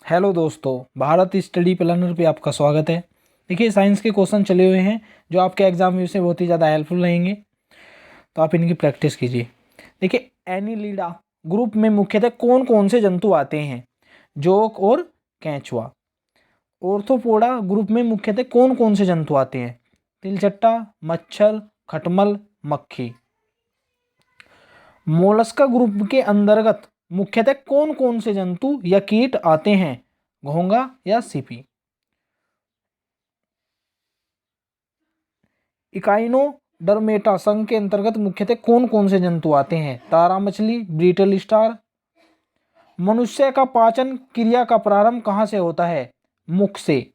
Hello दोस्तों, Bharat study planner पे आपका स्वागत है। देखिए, साइंस के क्वेश्चन चले हुए हैं जो आपके एग्जाम में से बहुत ही ज़्यादा हेल्पफुल रहेंगे, तो आप इनकी प्रैक्टिस कीजिए। देखिए, एनिलिडा ग्रुप में मुख्यतः कौन कौन से जंतु आते हैं? जोक और केंचुआ। ऑर्थोपोडा ग्रुप में मुख्यतः कौन कौन से जंतु आते हैं? तिलचट्टा, मच्छर, खटमल, मक्खी। मोलस्का ग्रुप के अंतर्गत मुख्यतः कौन कौन से जंतु या कीट आते हैं? घोंघा या सीपी। इकाइनोडर्मेटा संघ के अंतर्गत मुख्यतः कौन कौन से जंतु आते हैं? तारा मछली, ब्रीटल स्टार। मनुष्य का पाचन क्रिया का प्रारंभ कहाँ से होता है? मुख से।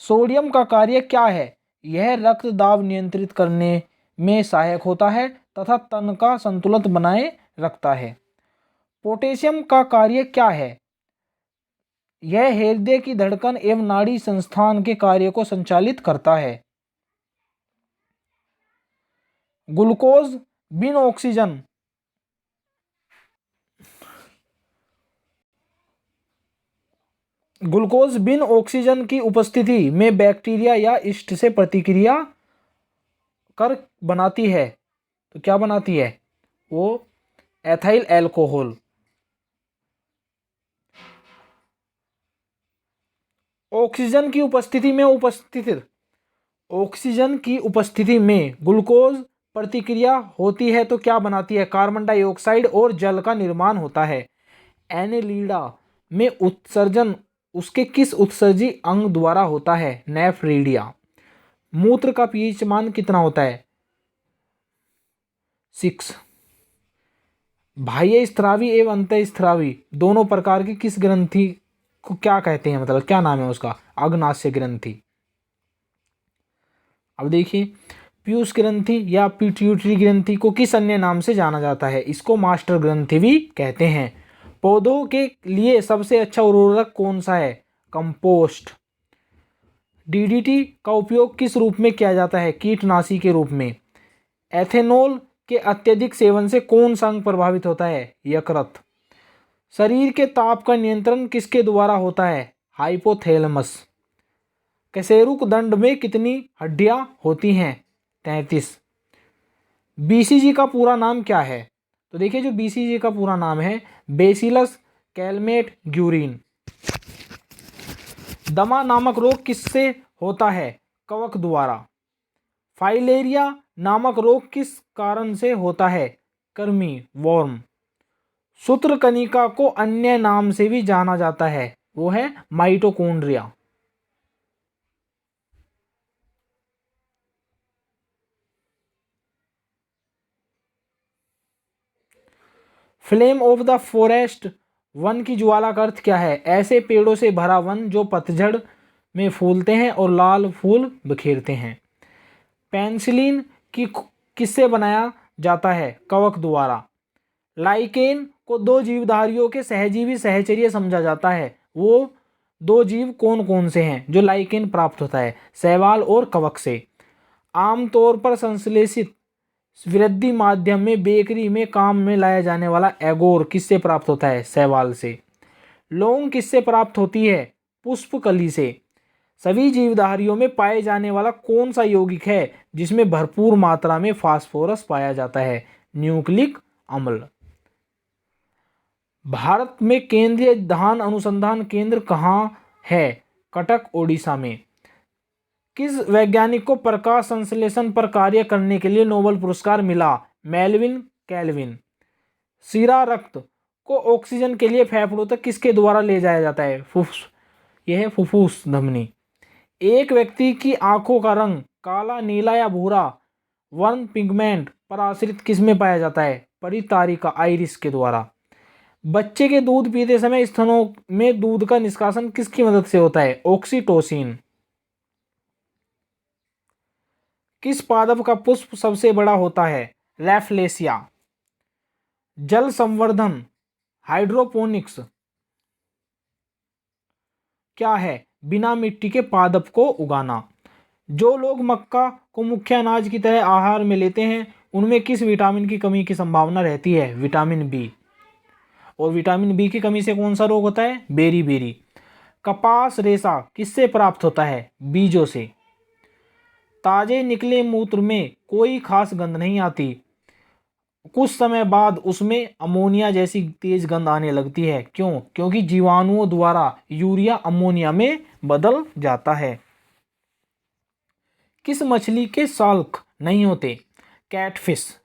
सोडियम का कार्य क्या है? यह रक्त दाब नियंत्रित करने में सहायक होता है तथा तन का संतुलन बनाए रखता है। पोटेशियम का कार्य क्या है? यह हृदय की धड़कन एवं नाड़ी संस्थान के कार्य को संचालित करता है। ग्लूकोज बिन ऑक्सीजन ग्लूकोज बिन ऑक्सीजन की उपस्थिति में बैक्टीरिया या यीस्ट से प्रतिक्रिया कर बनाती है, तो क्या बनाती है? वो एथाइल अल्कोहल। ऑक्सीजन की उपस्थिति में ग्लूकोज प्रतिक्रिया होती है तो क्या बनाती है? कार्बन डाइऑक्साइड और जल का निर्माण होता है। एनेलिडा में उत्सर्जन उसके किस उत्सर्जी अंग द्वारा होता है? नेफ्रिडिया। मूत्र का पीएच मान कितना होता है? 6। बाह्य स्रावी एवं अंतःस्रावी दोनों प्रकार की किस ग्रंथि को क्या कहते हैं, मतलब क्या नाम है उसका? अग्नाशय ग्रंथि। अब देखिए, पीयूष ग्रंथि या पिट्यूटरी ग्रंथि को किस अन्य नाम से जाना जाता है? इसको मास्टर ग्रंथि भी कहते हैं। पौधों के लिए सबसे अच्छा उर्वरक कौन सा है? कंपोस्ट। डीडीटी का उपयोग किस रूप में किया जाता है? कीटनाशी के रूप में। एथेनॉल के अत्यधिक सेवन से कौन सा अंग प्रभावित होता है? यकृत। शरीर के ताप का नियंत्रण किसके द्वारा होता है? हाइपोथैलेमस। कशेरुक दंड में कितनी हड्डियां होती हैं? 33। बीसीजी का पूरा नाम क्या है? तो देखिए, जो बीसीजी का पूरा नाम है बेसिलस कैलमेट ग्यूरिन। दमा नामक रोग किससे होता है? कवक द्वारा। फाइलेरिया नामक रोग किस कारण से होता है? कृमि, वर्म। सूत्रकनिका को अन्य नाम से भी जाना जाता है, वो है mitochondria. Flame of the forest one की ज्वाला का अर्थ क्या है? ऐसे पेड़ों से भरा वन जो पतझड़ में फूलते हैं और लाल फूल बिखेरते हैं। पेनिसिलिन की किससे बनाया जाता है? कवक द्वारा। लाइकेन को दो जीवधारियों के सहजीवी सहचर्य समझा जाता है, वो दो जीव कौन कौन से हैं जो लाइकेन प्राप्त होता है? शैवाल और कवक से। आमतौर पर संश्लेषित वृद्धि माध्यम में बेकरी में काम में लाया जाने वाला एगोर किससे प्राप्त होता है? शैवाल से। लौंग किससे प्राप्त होती है? पुष्पकली से। सभी जीवधारियों में पाए जाने वाला कौन सा यौगिक है जिसमें भरपूर मात्रा में फास्फोरस पाया जाता है? न्यूक्लिक अम्ल। भारत में केंद्रीय धान अनुसंधान केंद्र कहाँ है? कटक, ओडिशा में। किस वैज्ञानिक को प्रकाश संश्लेषण पर कार्य करने के लिए नोबेल पुरस्कार मिला? Melvin Calvin. सीरा रक्त को ऑक्सीजन के लिए फेफड़ों तक किसके द्वारा ले जाया जाता है? यह है फुफ्फुस धमनी। एक व्यक्ति की आंखों का रंग काला, नीला या भूरा वर्न पिगमेंट पर आश्रित किस में पाया जाता है? परितारिका, आइरिस के द्वारा। बच्चे के दूध पीते समय स्तनों में दूध का निष्कासन किसकी मदद से होता है? ऑक्सीटोसिन। किस पादप का पुष्प सबसे बड़ा होता है? रैफलेशिया। जल संवर्धन हाइड्रोपोनिक्स क्या है? बिना मिट्टी के पादप को उगाना। जो लोग मक्का को मुख्य अनाज की तरह आहार में लेते हैं उनमें किस विटामिन की कमी की संभावना रहती है? Vitamin B. और विटामिन बी की कमी से कौन सा रोग होता है? Beriberi. कपास रेशा किससे प्राप्त होता है? बीजों से। ताजे निकले मूत्र में कोई खास गंध नहीं आती, कुछ समय बाद उसमें अमोनिया जैसी तेज गंध आने लगती है। क्यों? क्योंकि जीवाणुओं द्वारा यूरिया अमोनिया में बदल जाता है। किस मछली के शाल्क नहीं होते? कैटफिश।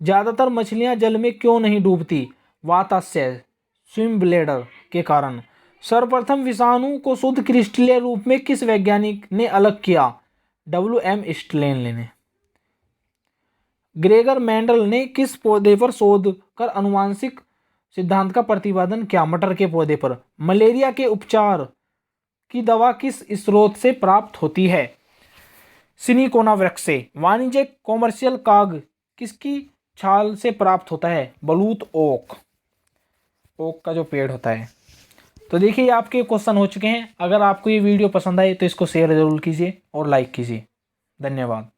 ज्यादातर मछलियां जल में क्यों नहीं डूबती? वाताशय, स्विम ब्लेडर के कारण। सर्वप्रथम विषाणु को शुद्ध क्रिस्टलीय रूप में किस वैज्ञानिक ने अलग किया? WM स्टेनले ने। ग्रेगर मेंडल ने किस पौधे पर शोध कर आनुवंशिक सिद्धांत का प्रतिपादन किया? मटर के पौधे पर। मलेरिया के उपचार की दवा किस स्रोत से प्राप्त होती है? सिनिकोना वृक्ष से। वाणिज्यिक कॉमर्शियल काग किसकी छाल से प्राप्त होता है? बलूत ओक का जो पेड़ होता है। तो देखिए आपके क्वेश्चन हो चुके हैं। अगर आपको ये वीडियो पसंद आए तो इसको शेयर जरूर कीजिए और लाइक कीजिए। धन्यवाद।